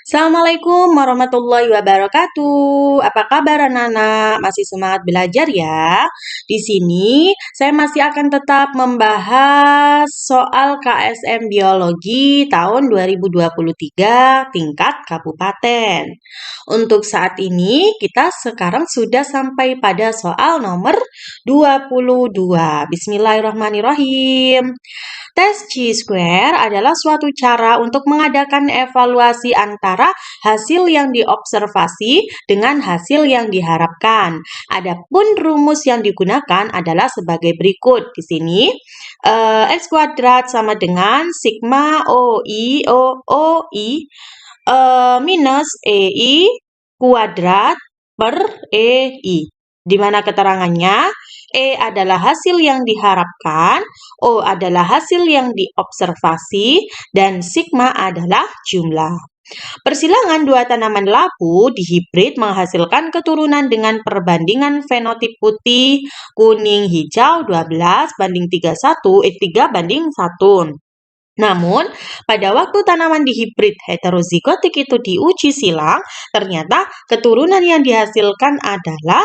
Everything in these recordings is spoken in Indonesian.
Assalamualaikum warahmatullahi wabarakatuh. Apa kabar anak-anak? Masih semangat belajar ya? Di sini saya masih akan tetap membahas soal KSM Biologi tahun 2023 tingkat kabupaten. Untuk saat ini kita sekarang sudah sampai pada soal nomor 22. Bismillahirrahmanirrahim. Tes Chi-square adalah suatu cara untuk mengadakan evaluasi antara hasil yang diobservasi dengan hasil yang diharapkan. Adapun rumus yang digunakan adalah sebagai berikut. Di sini X kuadrat sama dengan sigma OI minus EI kuadrat per EI. Di mana keterangannya? E adalah hasil yang diharapkan, O adalah hasil yang diobservasi, dan sigma adalah jumlah. Persilangan dua tanaman labu dihibrid menghasilkan keturunan dengan perbandingan fenotip putih, kuning, hijau 12 banding 3 banding 1. Namun, pada waktu tanaman dihibrid heterozigotik itu diuji silang, ternyata keturunan yang dihasilkan adalah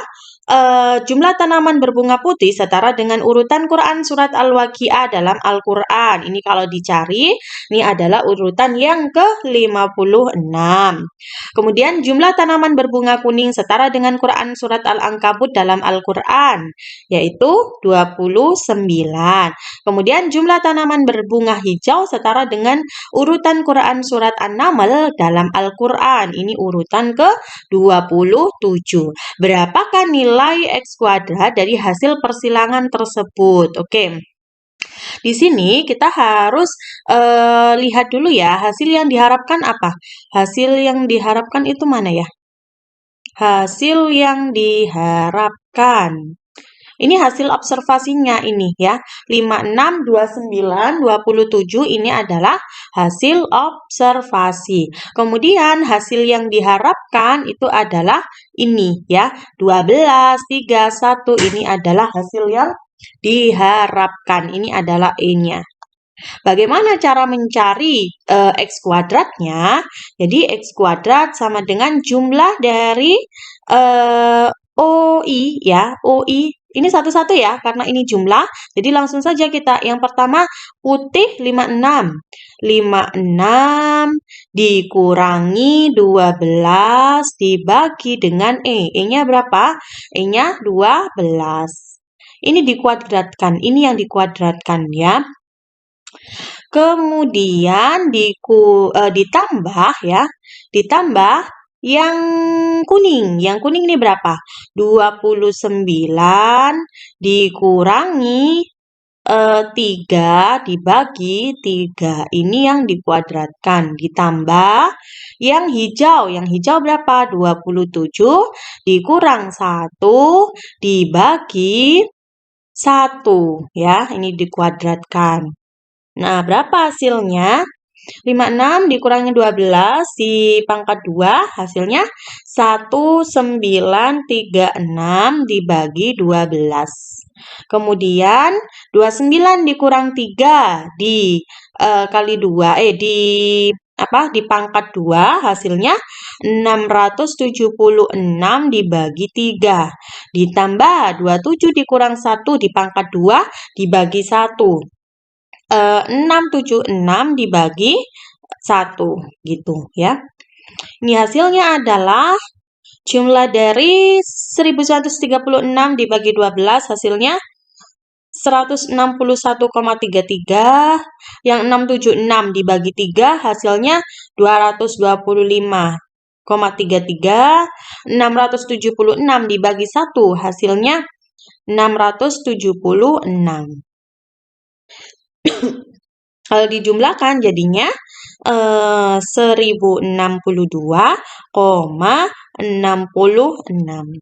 jumlah tanaman berbunga putih setara dengan urutan Quran surat Al-Waqiah dalam Al-Quran. Ini kalau dicari, ini adalah urutan yang ke-56. Kemudian jumlah tanaman berbunga kuning setara dengan Quran surat Al-Ankabut dalam Al-Quran, yaitu 29. Kemudian jumlah tanaman berbunga hijau setara dengan urutan Quran surat An-Naml dalam Al-Quran. Ini urutan ke-27. Berapakah nilai X kuadrat dari hasil persilangan tersebut? Oke. Di sini kita harus lihat dulu ya, hasil yang diharapkan apa? Hasil yang diharapkan itu mana ya? Hasil yang diharapkan. Ini hasil observasinya ini ya. 56, 29, 27 ini adalah hasil observasi. Kemudian hasil yang diharapkan itu adalah ini ya. 12, 3, 1 ini adalah hasil yang diharapkan. Ini adalah E-nya. Bagaimana cara mencari X kuadratnya? Jadi X kuadrat sama dengan jumlah dari OI ya, OI. Ini satu-satu ya, karena ini jumlah. Jadi langsung saja kita. Yang pertama, putih 56. 56 dikurangi 12 dibagi dengan E. E-nya berapa? E-nya 12. Ini dikuadratkan. Ini yang dikuadratkan ya. Kemudian ditambah ya. Ditambah yang kuning. Yang kuning ini berapa? 29 dikurangi 3 dibagi 3. Ini yang dikuadratkan. Ditambah yang hijau. Yang hijau berapa? 27 dikurang 1 dibagi 1. Ya, ini dikuadratkan. Nah, berapa hasilnya? 56 dikurangi 12 di pangkat 2 hasilnya 1936 dibagi 12. Kemudian 29 dikurang 3 kali 2 di pangkat 2 hasilnya 676 dibagi 3 ditambah 27 dikurang 1 di pangkat 2 dibagi 1. 676 dibagi 1 gitu ya. Ini hasilnya adalah jumlah dari 1136 dibagi 12 hasilnya 161,33. Yang 676 dibagi 3 hasilnya 225,33. 676 dibagi 1 hasilnya 676. Kalau dijumlahkan jadinya 1062,66.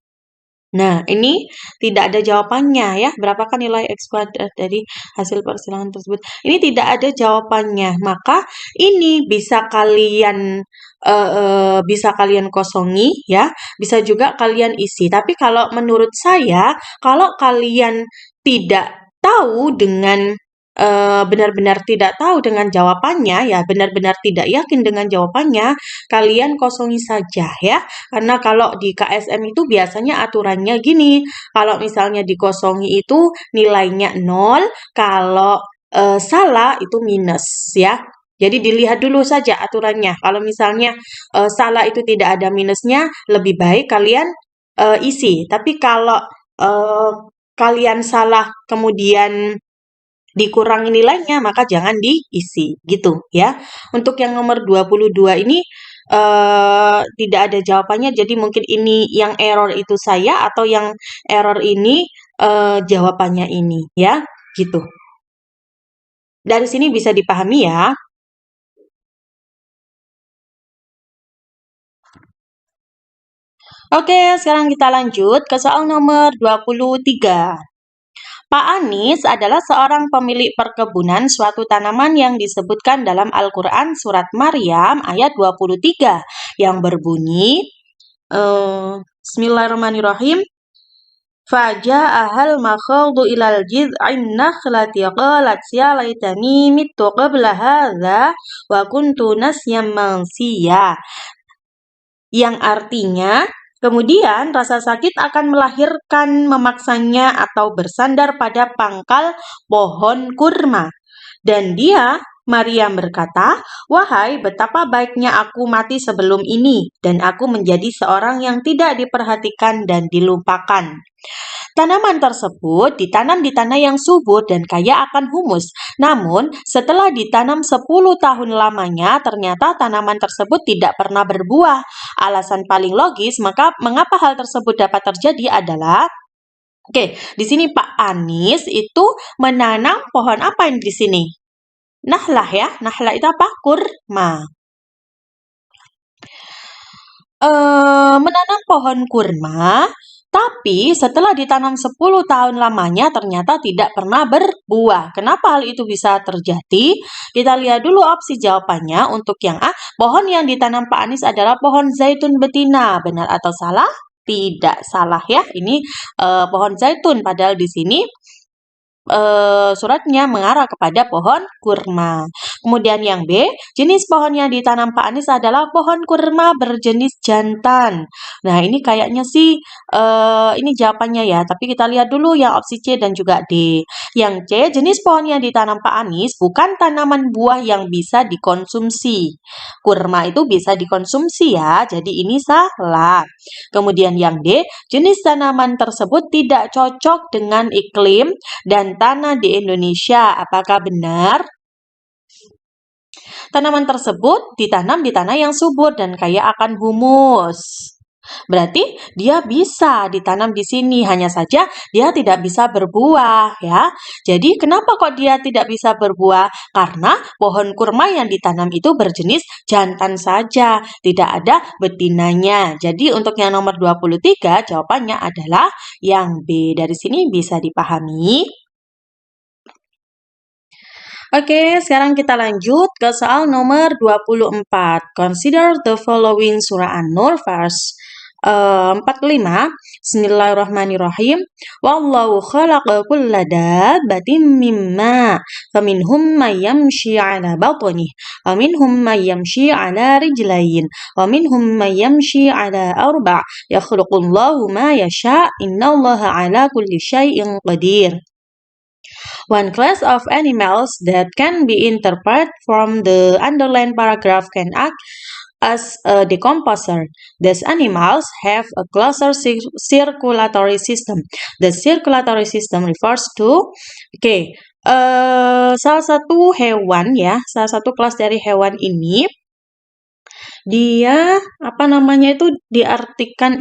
Nah, ini tidak ada jawabannya ya. Berapakah nilai X kuadrat dari hasil persilangan tersebut? Ini tidak ada jawabannya. Maka ini bisa kalian kosongi ya. Bisa juga kalian isi. Tapi kalau menurut saya, kalau kalian tidak tahu dengan benar-benar tidak tahu dengan jawabannya, ya benar-benar tidak yakin dengan jawabannya, kalian kosongi saja ya. Karena kalau di KSM itu biasanya aturannya gini, kalau misalnya dikosongi itu nilainya 0, kalau salah itu minus ya. Jadi dilihat dulu saja aturannya. Kalau misalnya salah itu tidak ada minusnya, lebih baik kalian isi. Tapi kalau eh, kalian salah kemudian dikurangi nilainya, maka jangan diisi gitu ya. Untuk yang nomor 22 ini tidak ada jawabannya, jadi mungkin ini yang error itu saya atau yang error ini jawabannya ini ya, gitu. Dari sini bisa dipahami ya. Oke, sekarang kita lanjut ke soal nomor 23. Pak Anies adalah seorang pemilik perkebunan suatu tanaman yang disebutkan dalam Al-Quran Surat Maryam ayat 23 yang berbunyi, Bismillahirrahmanirrahim, Faja'ahal makhadu ilal jid'in nakhlati qalat ya laitani mittu qabla hadza wa kuntu nasyan mansiya. Yang artinya, kemudian rasa sakit akan melahirkan memaksanya atau bersandar pada pangkal pohon kurma. Dan dia, Maryam berkata, "Wahai, betapa baiknya aku mati sebelum ini, dan aku menjadi seorang yang tidak diperhatikan dan dilupakan." Tanaman tersebut ditanam di tanah yang subur dan kaya akan humus. Namun, setelah ditanam 10 tahun lamanya, ternyata tanaman tersebut tidak pernah berbuah. Alasan paling logis mengapa hal tersebut dapat terjadi adalah, oke, di sini Pak Anies itu menanam pohon apa yang di sini? Nahlah ya. Nahlah itu apa? Kurma. Menanam pohon kurma, tapi setelah ditanam 10 tahun lamanya ternyata tidak pernah berbuah. Kenapa hal itu bisa terjadi? Kita lihat dulu opsi jawabannya. Untuk yang A, pohon yang ditanam Pak Anies adalah pohon zaitun betina. Benar atau salah? Tidak salah ya. Ini pohon zaitun, padahal di sini suratnya mengarah kepada pohon kurma. Kemudian yang B, jenis pohon yang ditanam Pak Anies adalah pohon kurma berjenis jantan. Nah, ini kayaknya sih ini jawabannya ya, tapi kita lihat dulu yang opsi C dan juga D. Yang C, jenis pohon yang ditanam Pak Anies bukan tanaman buah yang bisa dikonsumsi. Kurma itu bisa dikonsumsi ya, jadi ini salah. Kemudian yang D, jenis tanaman tersebut tidak cocok dengan iklim dan tanah di Indonesia. Apakah benar? Tanaman tersebut ditanam di tanah yang subur dan kaya akan humus. Berarti dia bisa ditanam di sini, hanya saja dia tidak bisa berbuah ya. Jadi kenapa kok dia tidak bisa berbuah? Karena pohon kurma yang ditanam itu berjenis jantan saja, tidak ada betinanya. Jadi untuk yang nomor 23 jawabannya adalah yang B. Dari sini bisa dipahami. Oke, sekarang kita lanjut ke soal nomor 24. Consider the following Surah An-Nur verse 45. Bismillahirrahmanirrahim. Wallahu khalaqa kulla dabbatin mimma faminhum may yamshi 'ala batnih wa minhum may yamshi 'ala rijlayn wa minhum may yamshi 'ala arba' yakhluqullahu ma yasha' innallaha 'ala kulli syai'in qadir. One class of animals that can be interpreted from the underlined paragraph can act as a decomposer. These animals have a closer circulatory system. The circulatory system refers to, salah satu hewan ya, salah satu kelas dari hewan ini dia apa namanya itu diartikan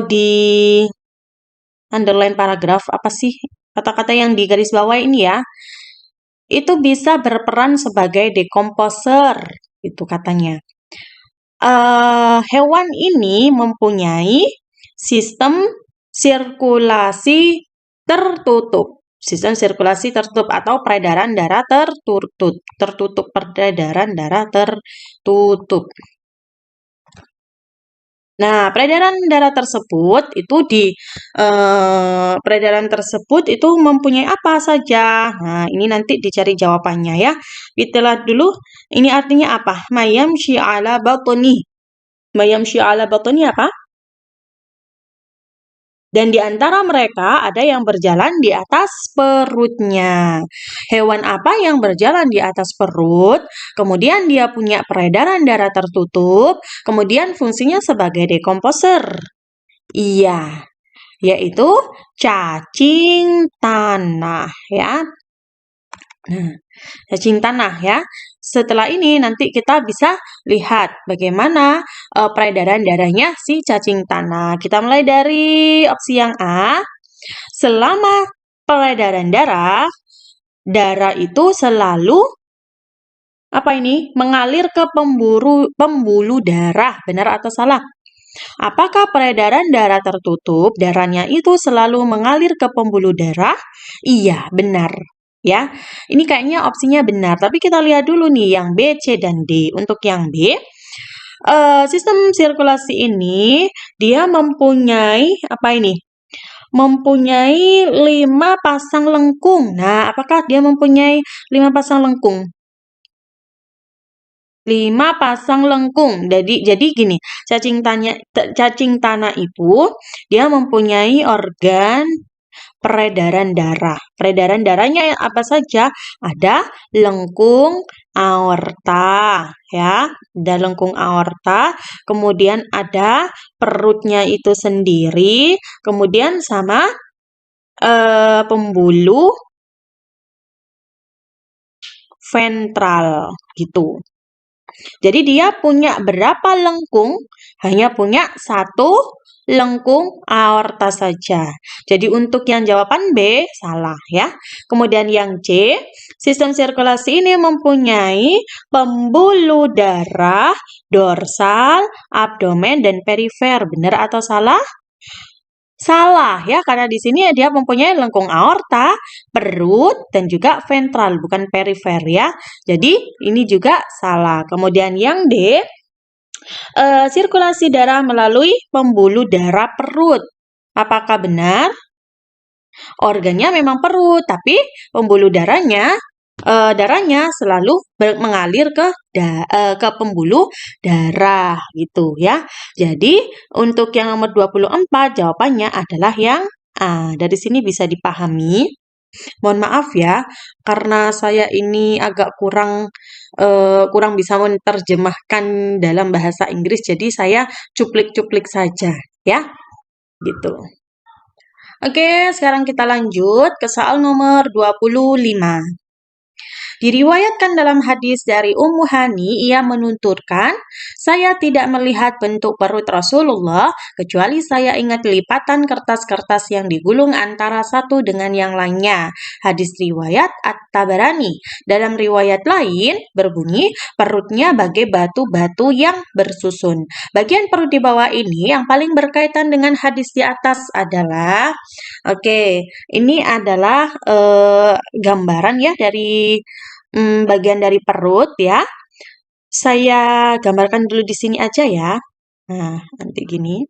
di underline paragraf apa sih kata-kata yang di garis bawah ini ya, itu bisa berperan sebagai decomposer itu katanya. Hewan ini mempunyai sistem sirkulasi tertutup. Sistem sirkulasi tertutup atau peredaran darah tertutup. Peredaran darah tertutup. Nah, peredaran tersebut itu mempunyai apa saja? Nah, ini nanti dicari jawabannya ya. Kita lihat dulu, ini artinya apa? Mayamshi ala batni. Mayamshi ala batni apa? Dan di antara mereka ada yang berjalan di atas perutnya. Hewan apa yang berjalan di atas perut? Kemudian dia punya peredaran darah tertutup. Kemudian fungsinya sebagai dekomposer. Iya, yaitu cacing tanah ya. Nah, cacing tanah ya. Setelah ini nanti kita bisa lihat bagaimana peredaran darahnya si cacing tanah. Kita mulai dari opsi yang A. Selama peredaran darah, darah itu selalu apa ini? Mengalir ke pembuluh darah. Benar atau salah? Apakah peredaran darah tertutup? Darahnya itu selalu mengalir ke pembuluh darah? Iya, benar. Ya, ini kayaknya opsinya benar. Tapi kita lihat dulu nih yang B, C, dan D. Untuk yang B, sistem sirkulasi ini dia mempunyai apa ini? Mempunyai 5 pasang lengkung. Nah, apakah dia mempunyai 5 pasang lengkung? 5 pasang lengkung. Jadi gini, cacing tanah itu dia mempunyai organ peredaran darah. Peredaran darahnya yang apa saja? Ada lengkung aorta, ya. Ada lengkung aorta, kemudian ada perutnya itu sendiri, kemudian sama pembuluh ventral gitu. Jadi dia punya berapa lengkung? Hanya punya satu lengkung aorta saja. Jadi untuk yang jawaban B salah ya. Kemudian yang C, sistem sirkulasi ini mempunyai pembuluh darah dorsal, abdomen, dan perifer. Benar atau salah? Salah ya, karena di sini dia mempunyai lengkung aorta, perut, dan juga ventral, bukan perifer ya. Jadi ini juga salah. Kemudian yang D, sirkulasi darah melalui pembuluh darah perut. Apakah benar? Organnya memang perut, tapi pembuluh darahnya selalu mengalir ke pembuluh darah gitu ya. Jadi untuk yang nomor 24 jawabannya adalah yang A. Dari sini bisa dipahami. Mohon maaf ya, karena saya ini agak kurang bisa menerjemahkan dalam bahasa Inggris, jadi saya cuplik-cuplik saja ya, gitu. Oke, sekarang kita lanjut ke soal nomor 25. Diriwayatkan dalam hadis dari Ummu Hani, ia menuturkan, saya tidak melihat bentuk perut Rasulullah, kecuali saya ingat lipatan kertas-kertas yang digulung antara satu dengan yang lainnya. Hadis riwayat At-Tabarani. Dalam riwayat lain, berbunyi, perutnya bagai batu-batu yang bersusun. Bagian perut di bawah ini yang paling berkaitan dengan hadis di atas adalah, oke, ini adalah gambaran ya dari bagian dari perut ya. Saya gambarkan dulu di sini aja ya. Nah, nanti gini.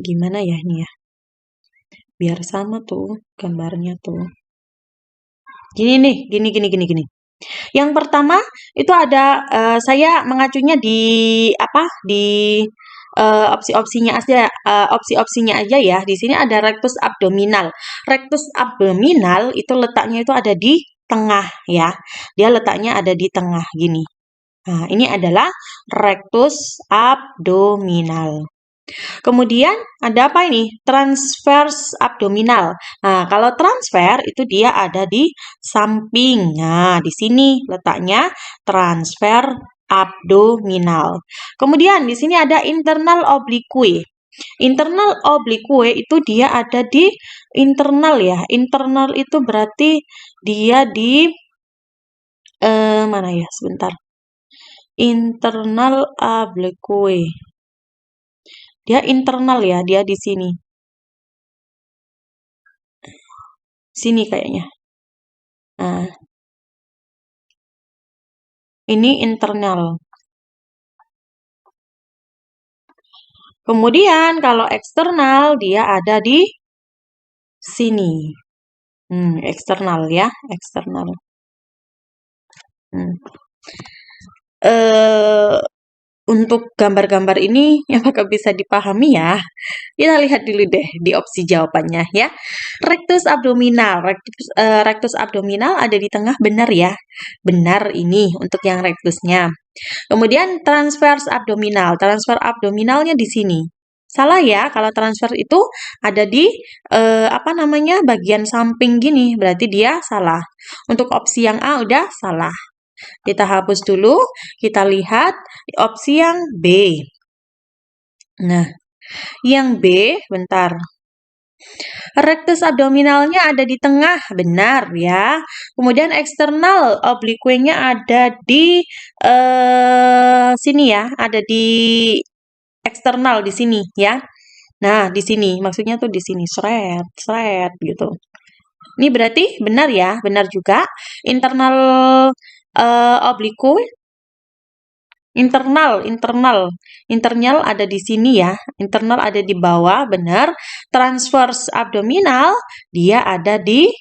Gimana ya ini ya? Biar sama tuh gambarnya tuh. Gini nih, gini. Yang pertama itu ada saya mengacunya di apa? Di opsi-opsinya aja ya. Di sini ada rectus abdominal. Rectus abdominal itu letaknya itu ada di tengah ya. Dia letaknya ada di tengah gini. Nah, ini adalah rectus abdominal. Kemudian ada apa ini? Transverse abdominal. Nah, kalau transfer itu dia ada di samping. Nah, di sini letaknya transfer abdominal. Kemudian di sini ada internal oblique. Internal oblique itu dia ada di internal ya. Internal itu berarti dia di mana ya? Sebentar. Internal oblique. Dia internal ya, dia di sini. Sini kayaknya. Nah, Ini internal. Kemudian kalau eksternal dia ada di sini. Eksternal ya, eksternal. Untuk gambar-gambar ini apakah bisa dipahami ya? Kita lihat dulu deh di opsi jawabannya ya. Rectus abdominal. Rectus abdominal ada di tengah, benar ya. Benar ini untuk yang rectusnya. Kemudian transverse abdominal. Transfer abdominalnya di sini. Salah ya, kalau transfer itu ada di bagian samping gini, berarti dia salah. Untuk opsi yang A udah salah. Kita hapus dulu, kita lihat opsi yang B. Nah, yang B, bentar. Rectus abdominalnya ada di tengah, benar ya. Kemudian eksternal obliquenya ada di sini ya, ada di eksternal di sini ya. Nah, di sini, maksudnya tuh di sini, seret gitu. Ini berarti benar ya, benar juga. Internal oblique, internal ada di sini ya. Internal ada di bawah, benar. Transverse abdominal, dia ada di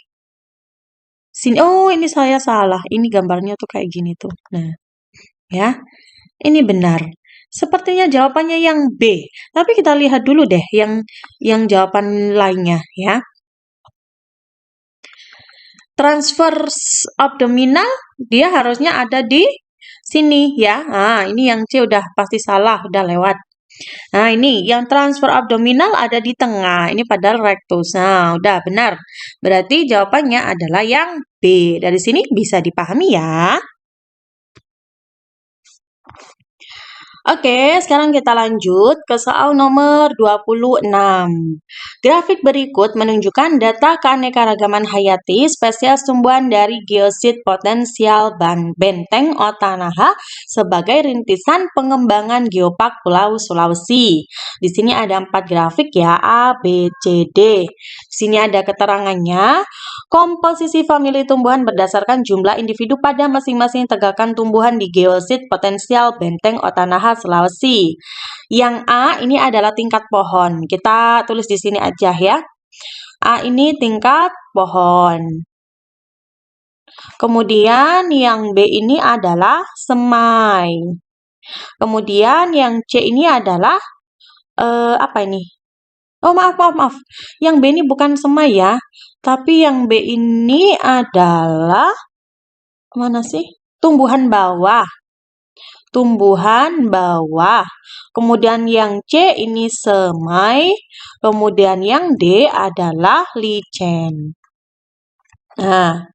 sini. Oh, ini saya salah. Ini gambarnya tuh kayak gini tuh. Nah, ya. Ini benar. Sepertinya jawabannya yang B. Tapi kita lihat dulu deh yang jawaban lainnya ya. Transverse abdominal dia harusnya ada di sini ya. Nah, ini yang C udah pasti salah, udah lewat. Nah, ini yang transfer abdominal ada di tengah. Ini padahal rectus. Nah, udah benar. Berarti jawabannya adalah yang B. Dari sini bisa dipahami ya. Oke, sekarang kita lanjut ke soal nomor 26. Grafik berikut menunjukkan data keanekaragaman hayati spesies tumbuhan dari geosit potensial Benteng Otanaha sebagai rintisan pengembangan geopark Pulau Sulawesi. Di sini ada 4 grafik ya, A, B, C, D. Di sini ada keterangannya. Komposisi famili tumbuhan berdasarkan jumlah individu pada masing-masing tegakan tumbuhan di geosit potensial Benteng Otanaha Sulawesi. Yang A ini adalah tingkat pohon. Kita tulis di sini aja ya. A ini tingkat pohon. Kemudian yang B ini adalah semai. Kemudian yang C ini adalah apa ini? Oh, maaf. Yang B ini bukan semai ya. Tapi yang B ini adalah mana sih? Tumbuhan bawah. Kemudian yang C ini semai. Kemudian yang D adalah lichen. Nah,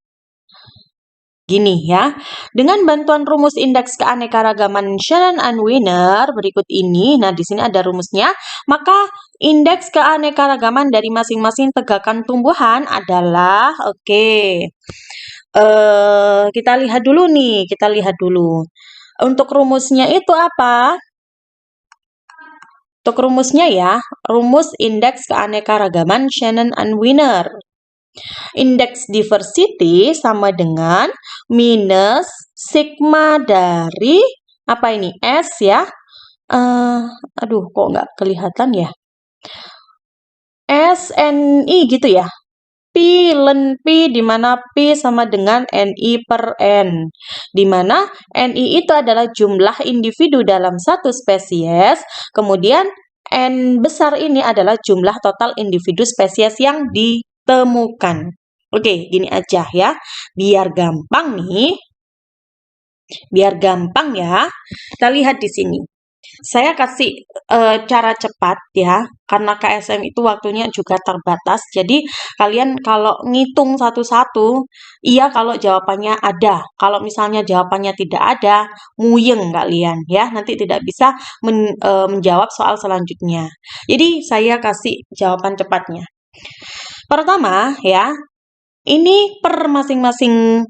gini ya. Dengan bantuan rumus indeks keanekaragaman Shannon and Wiener berikut ini. Nah, di sini ada rumusnya. Maka indeks keanekaragaman dari masing-masing tegakan tumbuhan adalah kita lihat dulu nih, Untuk rumusnya itu apa? Untuk rumusnya ya, rumus indeks keanekaragaman Shannon and Wiener. Indeks diversity sama dengan minus sigma dari apa ini? S ya. Kok nggak kelihatan ya? SNI gitu ya. Ln P, di mana P sama dengan NI per N. Di mana NI itu adalah jumlah individu dalam satu spesies, kemudian N besar ini adalah jumlah total individu spesies yang ditemukan. Oke, gini aja ya. Biar gampang ya. Kita lihat di sini. Saya kasih cara cepat ya, karena KSM itu waktunya juga terbatas. Jadi kalian kalau ngitung satu-satu, iya kalau jawabannya ada. Kalau misalnya jawabannya tidak ada, muyeng kalian ya. Nanti tidak bisa menjawab soal selanjutnya. Jadi saya kasih jawaban cepatnya. Pertama ya, ini per masing-masing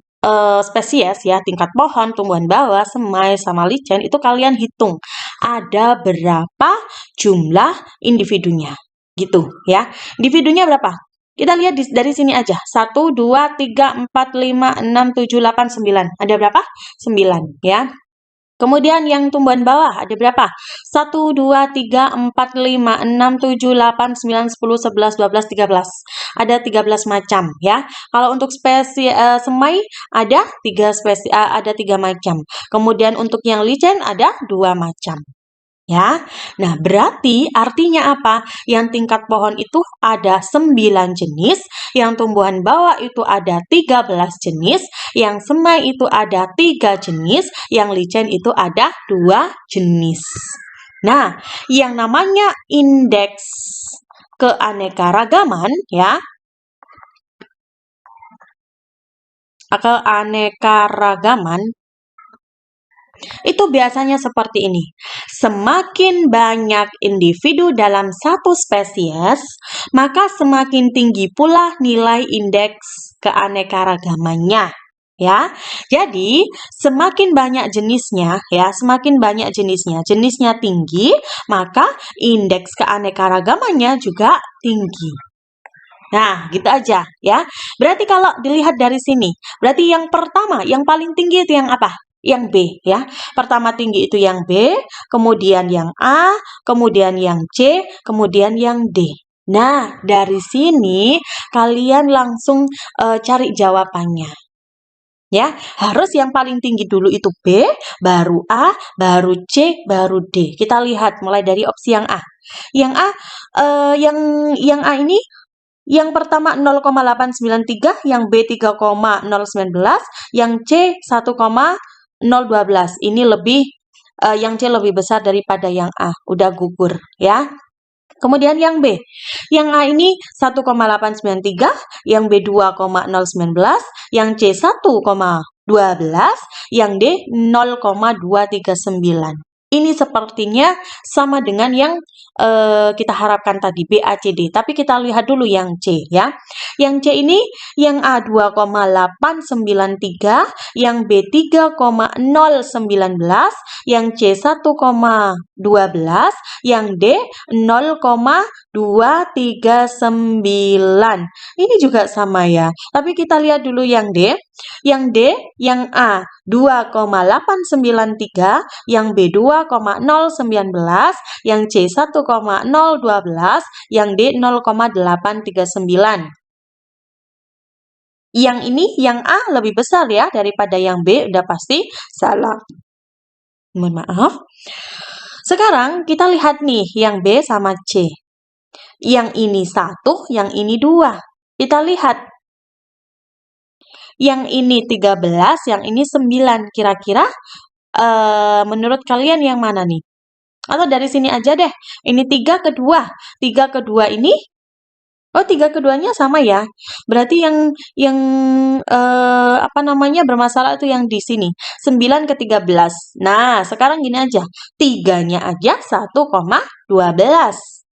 spesies ya, tingkat pohon, tumbuhan bawah, semai, sama lichen, itu kalian hitung ada berapa jumlah individunya gitu ya. Individunya berapa? Kita lihat dari sini aja. 1, 2, 3, 4, 5, 6, 7, 8, 9. Ada berapa? 9 ya. Kemudian yang tumbuhan bawah ada berapa? 1, 2, 3, 4, 5, 6, 7, 8, 9, 10, 11, 12, 13. Ada 13 macam ya. Kalau untuk semai ada 3 macam. Kemudian untuk yang licin ada 2 macam. Ya, nah berarti artinya apa? Yang tingkat pohon itu ada 9 jenis, yang tumbuhan bawah itu ada 13 jenis, yang semai itu ada 3 jenis, yang licin itu ada 2 jenis. Nah, yang namanya indeks keanekaragaman ya, keanekaragaman itu biasanya seperti ini. Semakin banyak individu dalam satu spesies, maka semakin tinggi pula nilai indeks keanekaragamannya. Ya, jadi semakin banyak jenisnya, jenisnya tinggi, maka indeks keanekaragamannya juga tinggi. Nah, gitu aja ya. Berarti kalau dilihat dari sini, berarti yang pertama, yang paling tinggi itu yang apa? Yang B ya. Pertama tinggi itu yang B, kemudian yang A, kemudian yang C, kemudian yang D. Nah, dari sini kalian langsung cari jawabannya. Ya, harus yang paling tinggi dulu itu B, baru A, baru C, baru D. Kita lihat mulai dari opsi yang A. Yang A, yang A ini yang pertama 0,893, yang B 3,019, yang C 1,012. Ini yang C lebih besar daripada yang A. Udah gugur ya. Kemudian yang B. Yang A ini 1,893, yang B 2,019, yang C 1,12, yang D 0,239. Ini sepertinya sama dengan yang kita harapkan tadi B, A, C, D. Tapi kita lihat dulu yang C ya. Yang C ini yang A 2,893, yang B 3,019, yang C 1,12, yang D 0,239. Ini juga sama ya. Tapi kita lihat dulu yang D. Yang D, yang A 2,893, yang B 2,019, yang C 1,012, yang D 0,839. Yang ini, yang A lebih besar ya daripada yang B, udah pasti salah. Mohon maaf. Sekarang kita lihat nih yang B sama C. Yang ini 1, yang ini 2. Kita lihat. Yang ini 13, yang ini 9. Kira-kira menurut kalian yang mana nih? Atau dari sini aja deh. Ini 3 kedua. 3 kedua ini, oh 3 keduanya sama ya. Berarti yang bermasalah itu yang di sini. 9 ke 13. Nah, sekarang gini aja. 3-nya aja 1,12.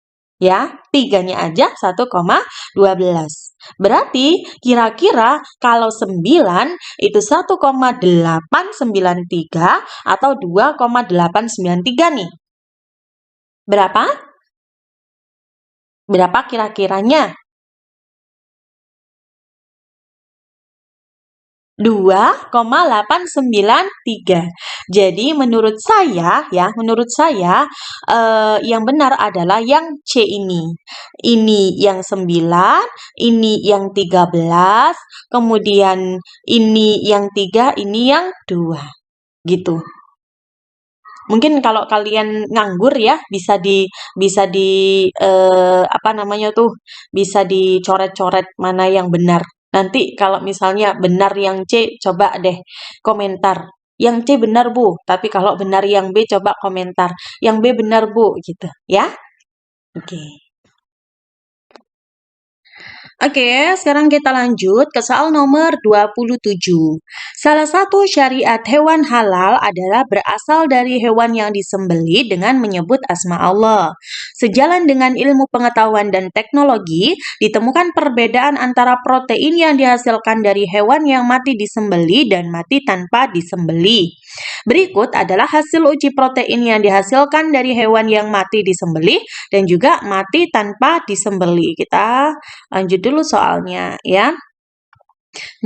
Ya, 3-nya aja 1,12. Berarti kira-kira kalau 9 itu 1,893 atau 2,893 nih. Berapa? Berapa kira-kiranya? 2,893. Jadi menurut saya yang benar adalah yang C ini. Ini yang 9, ini yang 13, kemudian ini yang 3, ini yang 2. Gitu. Mungkin kalau kalian nganggur ya bisa dicoret-coret mana yang benar. Nanti kalau misalnya benar yang C, coba deh komentar. Yang C benar, Bu. Tapi kalau benar yang B, coba komentar. Yang B benar, Bu. Gitu. Ya. Oke. Oke, sekarang kita lanjut ke soal nomor 27. Salah satu syariat hewan halal adalah berasal dari hewan yang disembelih dengan menyebut asma Allah. Sejalan dengan ilmu pengetahuan dan teknologi, ditemukan perbedaan antara protein yang dihasilkan dari hewan yang mati disembelih dan mati tanpa disembelih. Berikut adalah hasil uji protein yang dihasilkan dari hewan yang mati disembelih dan juga mati tanpa disembelih. Kita lanjut dulu soalnya ya.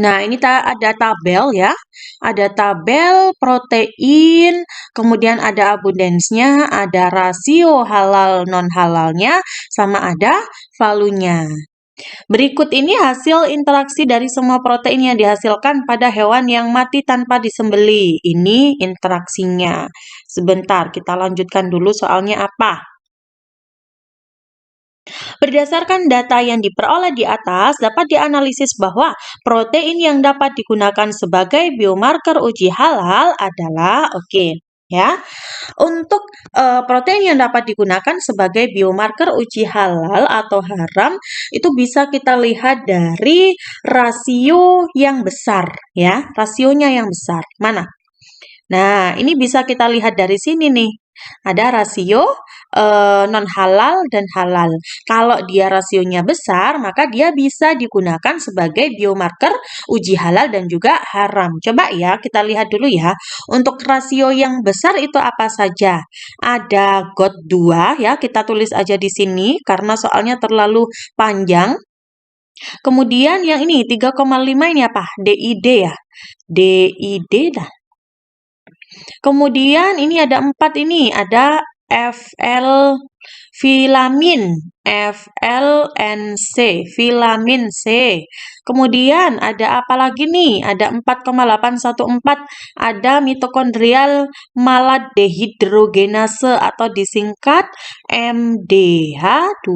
Nah, ini ada tabel ya. Ada tabel protein, kemudian ada abundance-nya, ada rasio halal non halalnya, sama ada valunya. Berikut ini hasil interaksi dari semua protein yang dihasilkan pada hewan yang mati tanpa disembelih. Ini interaksinya. Sebentar, kita lanjutkan dulu soalnya apa. Berdasarkan data yang diperoleh di atas, dapat dianalisis bahwa protein yang dapat digunakan sebagai biomarker uji halal adalah ya. Untuk protein yang dapat digunakan sebagai biomarker uji halal atau haram itu bisa kita lihat dari rasio yang besar ya, rasionya yang besar. Mana? Nah, ini bisa kita lihat dari sini nih. Ada rasio non halal dan halal. Kalau dia rasionya besar, maka dia bisa digunakan sebagai biomarker uji halal dan juga haram. Coba ya, kita lihat dulu ya. Untuk rasio yang besar itu apa saja? Ada GOT2 ya, kita tulis aja di sini karena soalnya terlalu panjang. Kemudian yang ini 3,5 ini apa? DID ya. DID dah. Kemudian ini ada 4 ini, ada FL filamin, FLNC, filamin C. Kemudian ada apa lagi nih? Ada 4,814, ada mitokondrial maladehidrogenase atau disingkat MDH2.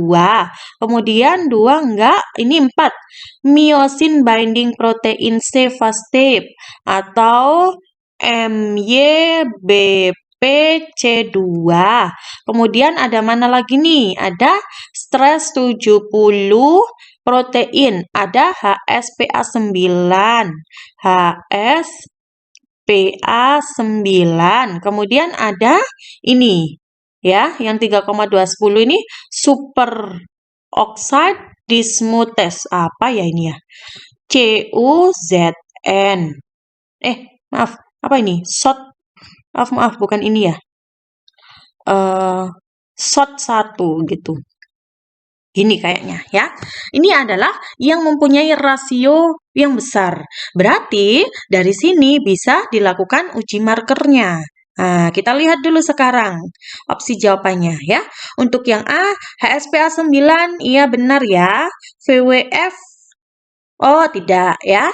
Kemudian 2 enggak, ini 4. Myosin binding protein C phosphate atau MYBPC2. Kemudian ada mana lagi nih? Ada stres 70 protein. Ada HSPA9. HSPA9. Kemudian ada ini ya, yang 3,210 ini super oxide dismutase. Apa ya ini ya? CUZN. Maaf. Apa ini? Maaf, bukan ini ya. SOT 1 gitu. Gini kayaknya ya. Ini adalah yang mempunyai rasio yang besar. Berarti dari sini bisa dilakukan uji markernya. Nah, kita lihat dulu sekarang opsi jawabannya ya. Untuk yang A, HSPA9, iya benar ya. VWF, oh tidak ya.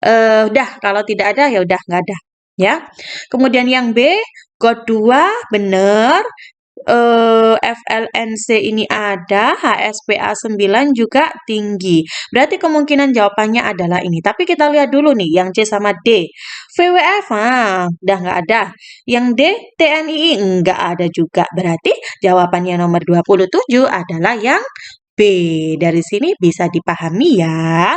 Udah, kalau tidak ada ya udah nggak ada ya. Kemudian yang B, GOT2 benar, FLNC ini ada, HSPA9 juga tinggi. Berarti kemungkinan jawabannya adalah ini. Tapi kita lihat dulu nih yang C sama D. VWF, udah nggak ada. Yang D, TNII nggak ada juga. Berarti jawabannya nomor 27 adalah yang B. Dari sini bisa dipahami ya.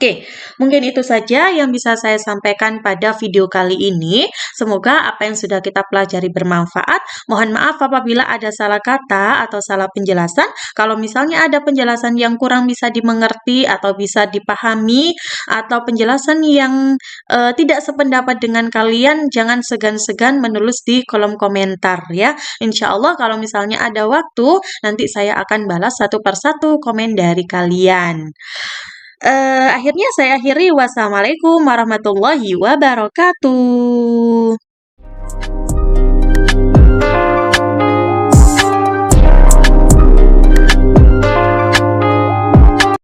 Oke, mungkin itu saja yang bisa saya sampaikan pada video kali ini. Semoga apa yang sudah kita pelajari bermanfaat. Mohon maaf apabila ada salah kata atau salah penjelasan. Kalau misalnya ada penjelasan yang kurang bisa dimengerti atau bisa dipahami, atau penjelasan yang tidak sependapat dengan kalian, jangan segan-segan menulis di kolom komentar ya. Insya Allah kalau misalnya ada waktu, nanti saya akan balas satu persatu komen dari kalian. Akhirnya saya akhiri. Wassalamualaikum warahmatullahi wabarakatuh.